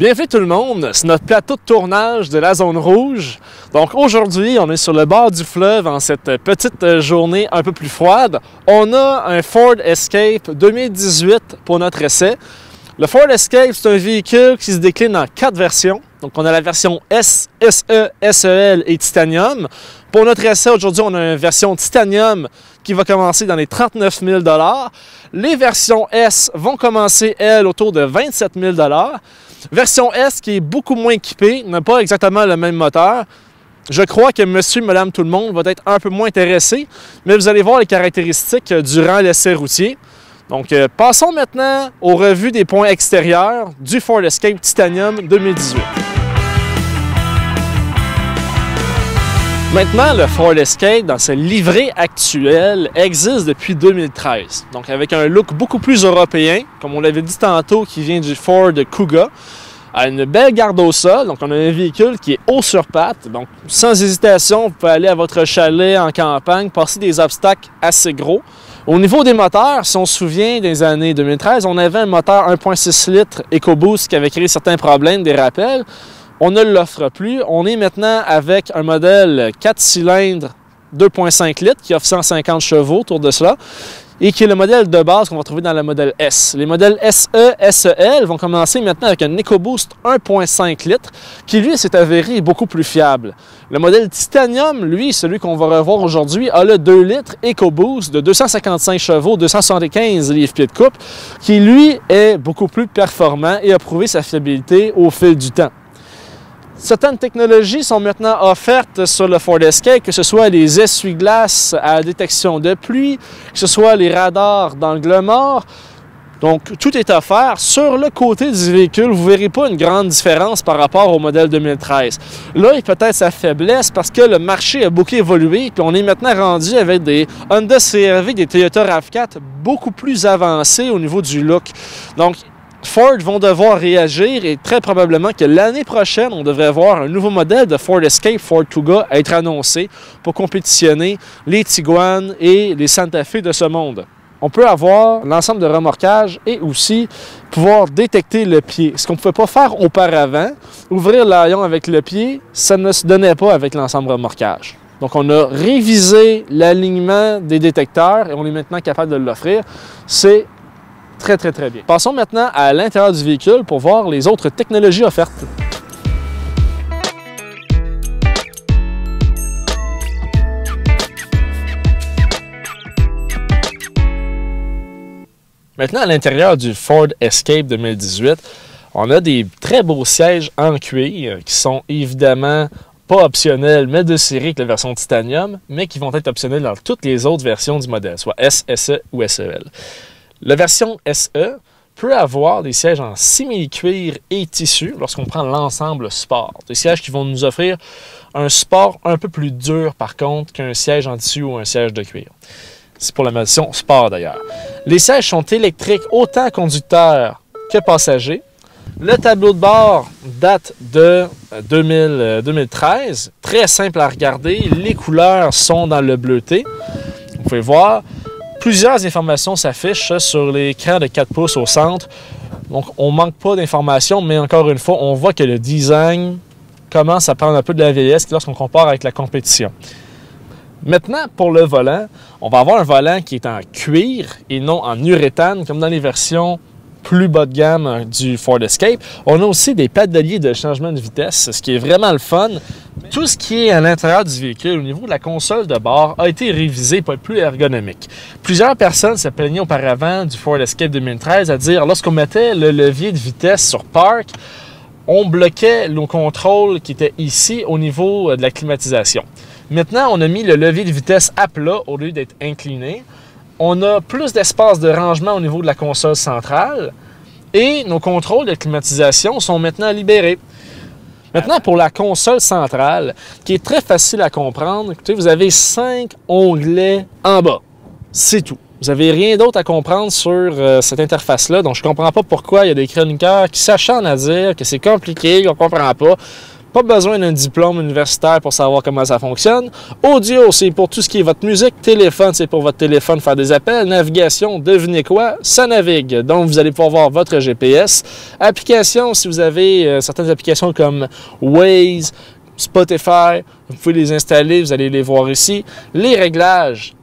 Bienvenue tout le monde, c'est notre plateau de tournage de la zone rouge. Donc aujourd'hui, on est sur le bord du fleuve en cette petite journée un peu plus froide. On a un Ford Escape 2018 pour notre essai. Le Ford Escape, c'est un véhicule qui se décline en 4 versions. Donc on a la version S, SE, SEL et Titanium. Pour notre essai aujourd'hui, on a une version Titanium qui va commencer dans les 39 000 $. Les versions S vont commencer, elles, autour de 27 000 $. Version S qui est beaucoup moins équipée, n'a pas exactement le même moteur. Je crois que monsieur, madame, tout le monde va être un peu moins intéressé, mais vous allez voir les caractéristiques durant l'essai routier. Donc, passons maintenant aux revues des points extérieurs du Ford Escape Titanium 2018. Maintenant, le Ford Escape, dans sa livrée actuelle, existe depuis 2013. Donc, avec un look beaucoup plus européen, comme on l'avait dit tantôt, qui vient du Ford Kuga, à une belle garde au sol. Donc, on a un véhicule qui est haut sur pattes. Donc, sans hésitation, vous pouvez aller à votre chalet en campagne, passer des obstacles assez gros. Au niveau des moteurs, si on se souvient des années 2013, on avait un moteur 1.6 litres EcoBoost qui avait créé certains problèmes, des rappels. On ne l'offre plus. On est maintenant avec un modèle 4 cylindres 2.5 litres qui offre 150 chevaux autour de cela et qui est le modèle de base qu'on va trouver dans le modèle S. Les modèles SE, SEL vont commencer maintenant avec un EcoBoost 1.5 litres qui, lui, s'est avéré beaucoup plus fiable. Le modèle Titanium, lui, celui qu'on va revoir aujourd'hui, a le 2 litres EcoBoost de 255 chevaux, 275 livres-pieds de couple, qui, lui, est beaucoup plus performant et a prouvé sa fiabilité au fil du temps. Certaines technologies sont maintenant offertes sur le Ford Escape, que ce soit les essuie-glaces à détection de pluie, que ce soit les radars d'angle mort. Donc, tout est offert. Sur le côté du véhicule, vous ne verrez pas une grande différence par rapport au modèle 2013. Là, il y a peut-être sa faiblesse parce que le marché a beaucoup évolué puis on est maintenant rendu avec des Honda CR-V, des Toyota RAV4 beaucoup plus avancés au niveau du look. Donc, Ford vont devoir réagir et très probablement que l'année prochaine, on devrait voir un nouveau modèle de Ford Escape, Ford Kuga, être annoncé pour compétitionner les Tiguan et les Santa Fe de ce monde. On peut avoir l'ensemble de remorquage et aussi pouvoir détecter le pied. Ce qu'on ne pouvait pas faire auparavant, ouvrir l'haillon avec le pied, ça ne se donnait pas avec l'ensemble remorquage. Donc, on a révisé l'alignement des détecteurs et on est maintenant capable de l'offrir. C'est très bien. Passons maintenant à l'intérieur du véhicule pour voir les autres technologies offertes. Maintenant, à l'intérieur du Ford Escape 2018, on a des très beaux sièges en cuir qui sont évidemment pas optionnels, mais de série avec la version Titanium, mais qui vont être optionnels dans toutes les autres versions du modèle, soit S, SE ou SEL. La version SE peut avoir des sièges en simili-cuir et tissu lorsqu'on prend l'ensemble sport. Des sièges qui vont nous offrir un support un peu plus dur par contre qu'un siège en tissu ou un siège de cuir. C'est pour la version sport d'ailleurs. Les sièges sont électriques autant conducteurs que passagers. Le tableau de bord date de 2013. Très simple à regarder. Les couleurs sont dans le bleuté. Vous pouvez voir. Plusieurs informations s'affichent sur l'écran de 4 pouces au centre. Donc, on ne manque pas d'informations, mais encore une fois, on voit que le design commence à prendre un peu de la vieillesse lorsqu'on compare avec la compétition. Maintenant, pour le volant, on va avoir un volant qui est en cuir et non en uréthane, comme dans les versions plus bas de gamme du Ford Escape. On a aussi des pédaliers de changement de vitesse, ce qui est vraiment le fun. Tout ce qui est à l'intérieur du véhicule, au niveau de la console de bord, a été révisé pour être plus ergonomique. Plusieurs personnes se plaignaient auparavant du Ford Escape 2013 à dire, lorsqu'on mettait le levier de vitesse sur Park, on bloquait nos contrôles qui étaient ici au niveau de la climatisation. Maintenant, on a mis le levier de vitesse à plat au lieu d'être incliné. On a plus d'espace de rangement au niveau de la console centrale et nos contrôles de climatisation sont maintenant libérés. Maintenant, pour la console centrale, qui est très facile à comprendre, écoutez, vous avez 5 onglets en bas. C'est tout. Vous n'avez rien d'autre à comprendre sur cette interface-là, donc je ne comprends pas pourquoi il y a des chroniqueurs qui s'acharnent à dire que c'est compliqué, qu'on ne comprend pas. Pas besoin d'un diplôme universitaire pour savoir comment ça fonctionne. Audio, c'est pour tout ce qui est votre musique. Téléphone, c'est pour votre téléphone faire des appels. Navigation, devinez quoi? Ça navigue. Donc, vous allez pouvoir voir votre GPS. Application, si vous avez certaines applications comme Waze, Spotify, vous pouvez les installer, vous allez les voir ici. Les réglages,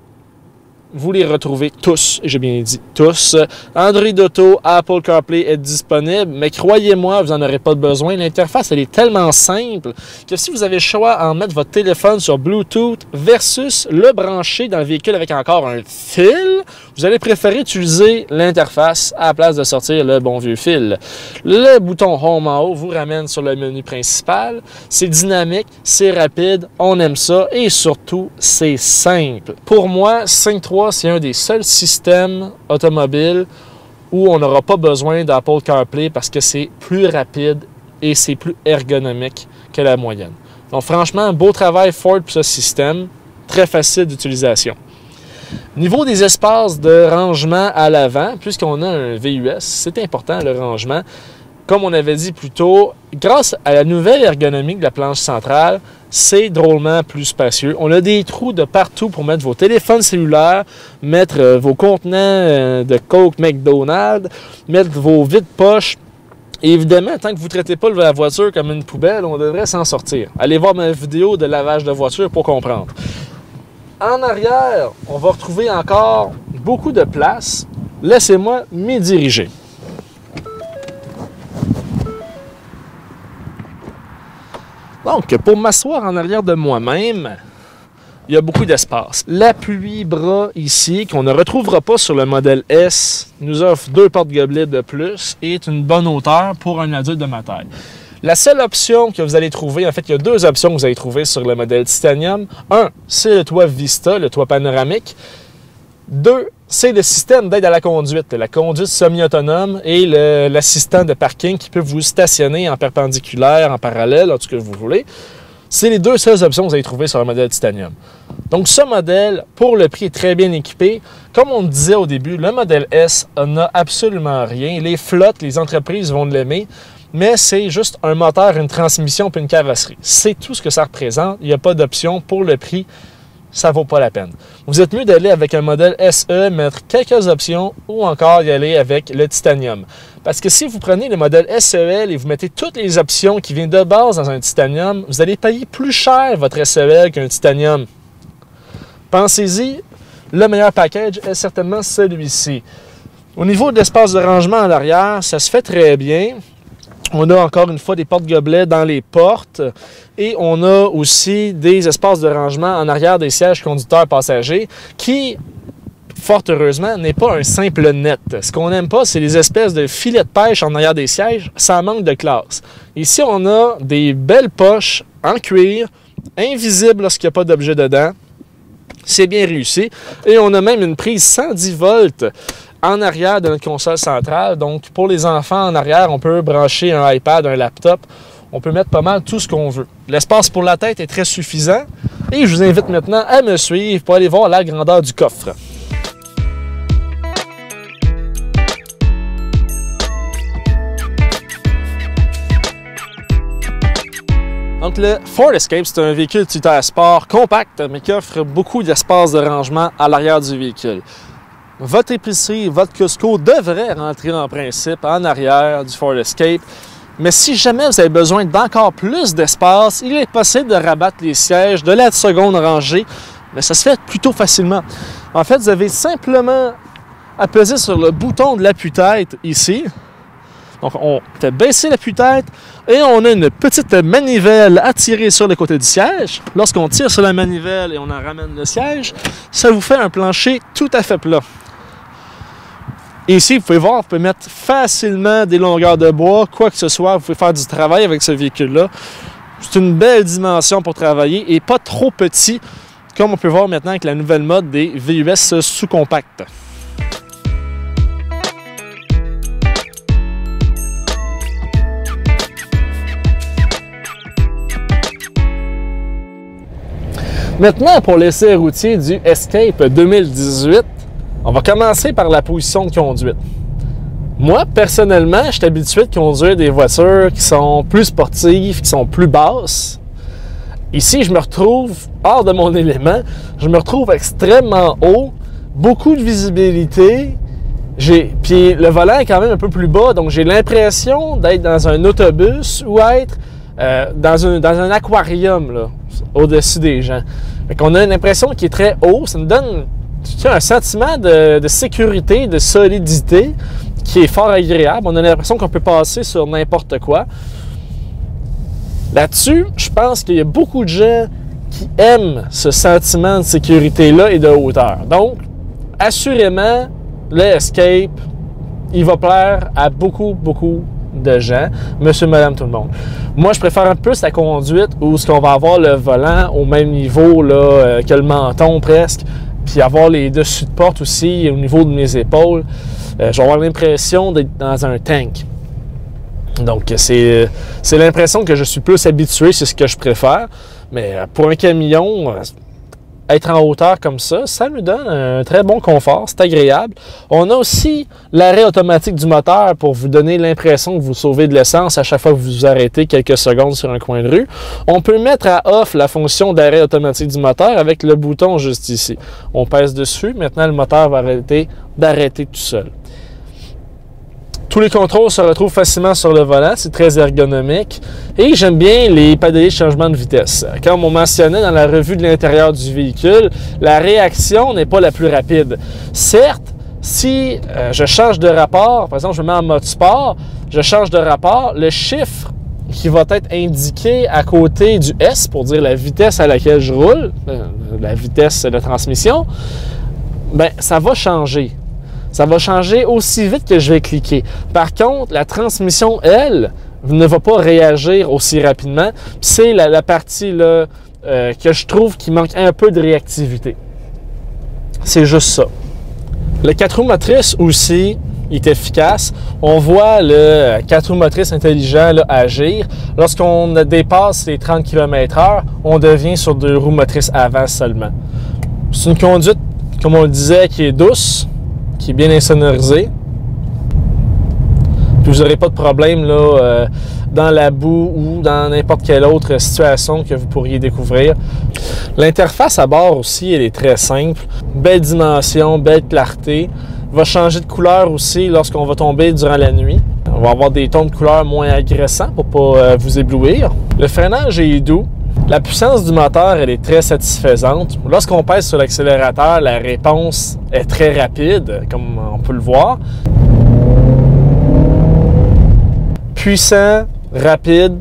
vous les retrouvez tous, j'ai bien dit tous. Android Auto, Apple CarPlay est disponible, mais croyez-moi, vous n'en aurez pas besoin. L'interface, elle est tellement simple que si vous avez le choix d'en mettre votre téléphone sur Bluetooth versus le brancher dans le véhicule avec encore un fil, vous allez préférer utiliser l'interface à la place de sortir le bon vieux fil. Le bouton Home en haut vous ramène sur le menu principal. C'est dynamique, c'est rapide, on aime ça et surtout, c'est simple. Pour moi, Sync 3, c'est un des seuls systèmes automobiles où on n'aura pas besoin d'Apple CarPlay parce que c'est plus rapide et c'est plus ergonomique que la moyenne. Donc franchement, beau travail Ford pour ce système, très facile d'utilisation. Niveau des espaces de rangement à l'avant, puisqu'on a un VUS, c'est important le rangement. Comme on avait dit plus tôt, grâce à la nouvelle ergonomie de la planche centrale, c'est drôlement plus spacieux. On a des trous de partout pour mettre vos téléphones cellulaires, mettre vos contenants de Coke, McDonald's, mettre vos vides-poches. Et évidemment, tant que vous ne traitez pas la voiture comme une poubelle, on devrait s'en sortir. Allez voir ma vidéo de lavage de voiture pour comprendre. En arrière, on va retrouver encore beaucoup de place. Laissez-moi m'y diriger. Donc, pour m'asseoir en arrière de moi-même, il y a beaucoup d'espace. L'appui-bras ici, qu'on ne retrouvera pas sur le modèle S, nous offre 2 porte-gobelets de plus et est une bonne hauteur pour un adulte de ma taille. La seule option que vous allez trouver, en fait, il y a 2 options que vous allez trouver sur le modèle Titanium. 1, c'est le toit Vista, le toit panoramique. 2, c'est le système d'aide à la conduite semi-autonome et l'assistant de parking qui peut vous stationner en perpendiculaire, en parallèle, en tout cas que vous voulez. C'est les 2 seules options que vous allez trouver sur le modèle Titanium. Donc ce modèle, pour le prix, est très bien équipé. Comme on disait au début, le modèle S n'a absolument rien. Les flottes, les entreprises vont l'aimer, mais c'est juste un moteur, une transmission puis une carrosserie. C'est tout ce que ça représente. Il n'y a pas d'option pour le prix. Ça ne vaut pas la peine. Vous êtes mieux d'aller avec un modèle SE, mettre quelques options ou encore y aller avec le Titanium. Parce que si vous prenez le modèle SEL et vous mettez toutes les options qui viennent de base dans un Titanium, vous allez payer plus cher votre SEL qu'un Titanium. Pensez-y, le meilleur package est certainement celui-ci. Au niveau de l'espace de rangement à l'arrière, ça se fait très bien. On a encore une fois des porte-gobelets dans les portes et on a aussi des espaces de rangement en arrière des sièges conducteurs-passagers qui, fort heureusement, n'est pas un simple net. Ce qu'on n'aime pas, c'est les espèces de filets de pêche en arrière des sièges. Ça manque de classe. Ici, on a des belles poches en cuir, invisibles lorsqu'il n'y a pas d'objet dedans. C'est bien réussi. Et on a même une prise 110 volts en arrière de notre console centrale. Donc, pour les enfants, en arrière, on peut brancher un iPad, un laptop. On peut mettre pas mal tout ce qu'on veut. L'espace pour la tête est très suffisant. Et je vous invite maintenant à me suivre pour aller voir la grandeur du coffre. Donc, le Ford Escape, c'est un véhicule utilitaire sport compact, mais qui offre beaucoup d'espace de rangement à l'arrière du véhicule. Votre épicerie, votre Costco devrait rentrer en principe en arrière du Ford Escape. Mais si jamais vous avez besoin d'encore plus d'espace, il est possible de rabattre les sièges de la seconde rangée, mais ça se fait plutôt facilement. En fait, vous avez simplement à peser sur le bouton de l'appui-tête ici. Donc, on fait baisser l'appui-tête et on a une petite manivelle à tirer sur le côté du siège. Lorsqu'on tire sur la manivelle et on en ramène le siège, ça vous fait un plancher tout à fait plat. Et ici, vous pouvez voir, vous pouvez mettre facilement des longueurs de bois, quoi que ce soit. Vous pouvez faire du travail avec ce véhicule-là. C'est une belle dimension pour travailler et pas trop petit, comme on peut voir maintenant avec la nouvelle mode des VUS sous-compacts. Maintenant, pour l'essai routier du Escape 2018, on va commencer par la position de conduite. Moi, personnellement, je suis habitué de conduire des voitures qui sont plus sportives, qui sont plus basses. Ici, je me retrouve hors de mon élément. Je me retrouve extrêmement haut, beaucoup de visibilité. Puis le volant est quand même un peu plus bas, donc j'ai l'impression d'être dans un autobus ou être dans un aquarium là, au-dessus des gens. Fait qu'on a une impression qui est très haut. Ça nous donne un sentiment de sécurité, de solidité qui est fort agréable. On a l'impression qu'on peut passer sur n'importe quoi. Là-dessus, je pense qu'il y a beaucoup de gens qui aiment ce sentiment de sécurité-là et de hauteur. Donc, assurément, le Escape, il va plaire à beaucoup de gens, monsieur, madame, tout le monde. Moi, je préfère un peu la conduite où on va avoir le volant au même niveau là, que le menton presque, puis avoir les dessus de porte aussi au niveau de mes épaules. Je vais avoir l'impression d'être dans un tank. Donc, c'est l'impression que je suis plus habitué, c'est ce que je préfère. Mais pour un camion, être en hauteur comme ça, ça nous donne un très bon confort, c'est agréable. On a aussi l'arrêt automatique du moteur pour vous donner l'impression que vous sauvez de l'essence à chaque fois que vous vous arrêtez quelques secondes sur un coin de rue. On peut mettre à off la fonction d'arrêt automatique du moteur avec le bouton juste ici. On pèse dessus, maintenant le moteur va arrêter d'arrêter tout seul. Tous les contrôles se retrouvent facilement sur le volant, c'est très ergonomique. Et j'aime bien les pédaliers de changement de vitesse. Comme on mentionnait dans la revue de l'intérieur du véhicule, la réaction n'est pas la plus rapide. Certes, si je change de rapport, par exemple je me mets en mode sport, je change de rapport, le chiffre qui va être indiqué à côté du S pour dire la vitesse à laquelle je roule, la vitesse de transmission, ben ça va changer. Ça va changer aussi vite que je vais cliquer. Par contre, la transmission, elle, ne va pas réagir aussi rapidement. C'est la partie là, que je trouve qui manque un peu de réactivité. C'est juste ça. Le 4 roues motrices aussi est efficace. On voit le 4 roues motrices intelligent là, agir. Lorsqu'on dépasse les 30 km/h, on devient sur 2 roues motrices avant seulement. C'est une conduite, comme on le disait, qui est douce, qui est bien insonorisé. Puis vous n'aurez pas de problème là, dans la boue ou dans n'importe quelle autre situation que vous pourriez découvrir. L'interface à bord aussi, elle est très simple. Belle dimension, belle clarté. Va changer de couleur aussi lorsqu'on va tomber durant la nuit. On va avoir des tons de couleur moins agressants pour ne pas vous éblouir. Le freinage est doux. La puissance du moteur, elle est très satisfaisante. Lorsqu'on pèse sur l'accélérateur, la réponse est très rapide, comme on peut le voir. Puissant, rapide,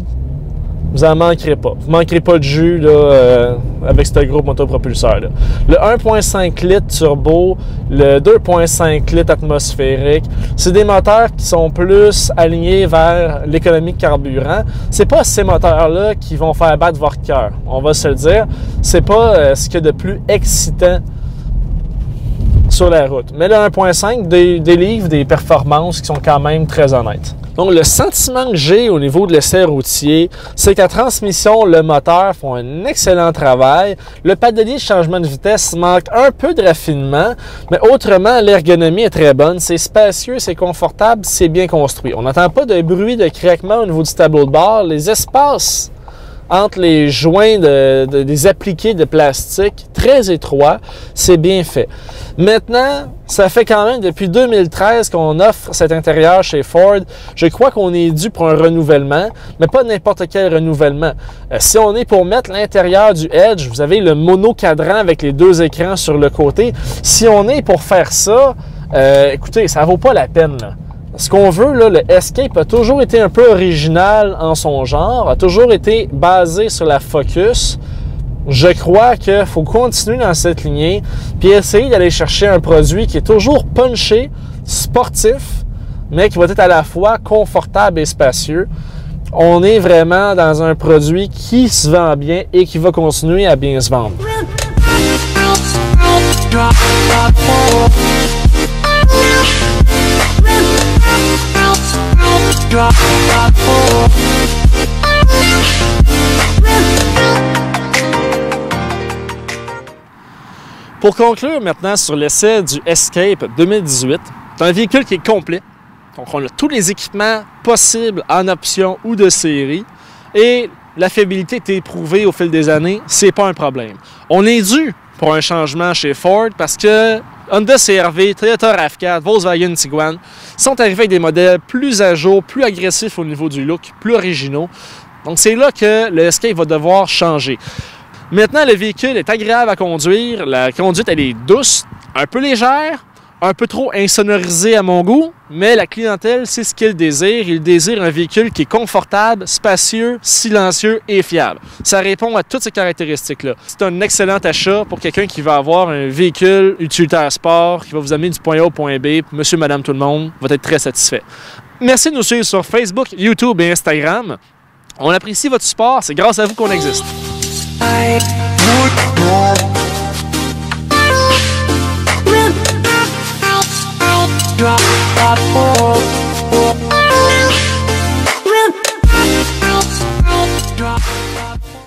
vous n'en manquerez pas. Vous ne manquerez pas de jus là, avec ce gros motopropulseur là. Le 1.5 litres turbo, le 2.5 litres atmosphérique, c'est des moteurs qui sont plus alignés vers l'économie de carburant. C'est pas ces moteurs-là qui vont faire battre votre cœur, on va se le dire. C'est pas ce qu'il y a de plus excitant sur la route. Mais le 1.5 délivre des performances qui sont quand même très honnêtes. Donc, le sentiment que j'ai au niveau de l'essai routier, c'est que la transmission, le moteur font un excellent travail. Le pédalier de changement de vitesse manque un peu de raffinement, mais autrement, l'ergonomie est très bonne. C'est spacieux, c'est confortable, c'est bien construit. On n'entend pas de bruit de craquement au niveau du tableau de bord. Les espaces entre les joints des appliqués de plastique, très étroits, c'est bien fait. Maintenant, ça fait quand même depuis 2013 qu'on offre cet intérieur chez Ford. Je crois qu'on est dû pour un renouvellement, mais pas n'importe quel renouvellement. Si on est pour mettre l'intérieur du Edge, vous avez le monocadran avec les 2 écrans sur le côté. Si on est pour faire ça, écoutez, ça vaut pas la peine, là. Ce qu'on veut, là, le Escape a toujours été un peu original en son genre, a toujours été basé sur la Focus. Je crois qu'il faut continuer dans cette lignée, puis essayer d'aller chercher un produit qui est toujours punché, sportif, mais qui va être à la fois confortable et spacieux. On est vraiment dans un produit qui se vend bien et qui va continuer à bien se vendre. Pour conclure maintenant sur l'essai du Escape 2018, c'est un véhicule qui est complet, Donc, on a tous les équipements possibles en option ou de série. Et la fiabilité est éprouvée au fil des années, c'est pas un problème. On est dû pour un changement chez Ford parce que Honda CR-V, Toyota RAV4, Volkswagen Tiguan sont arrivés avec des modèles plus à jour, plus agressifs au niveau du look, plus originaux. Donc c'est là que le Escape va devoir changer. Maintenant, le véhicule est agréable à conduire. La conduite, elle est douce, un peu légère, un peu trop insonorisée à mon goût, mais la clientèle, c'est ce qu'il désire. Il désire un véhicule qui est confortable, spacieux, silencieux et fiable. Ça répond à toutes ces caractéristiques-là. C'est un excellent achat pour quelqu'un qui va avoir un véhicule utilitaire sport, qui va vous amener du point A au point B. Monsieur, madame, tout le monde va être très satisfait. Merci de nous suivre sur Facebook, YouTube et Instagram. On apprécie votre support, c'est grâce à vous qu'on existe.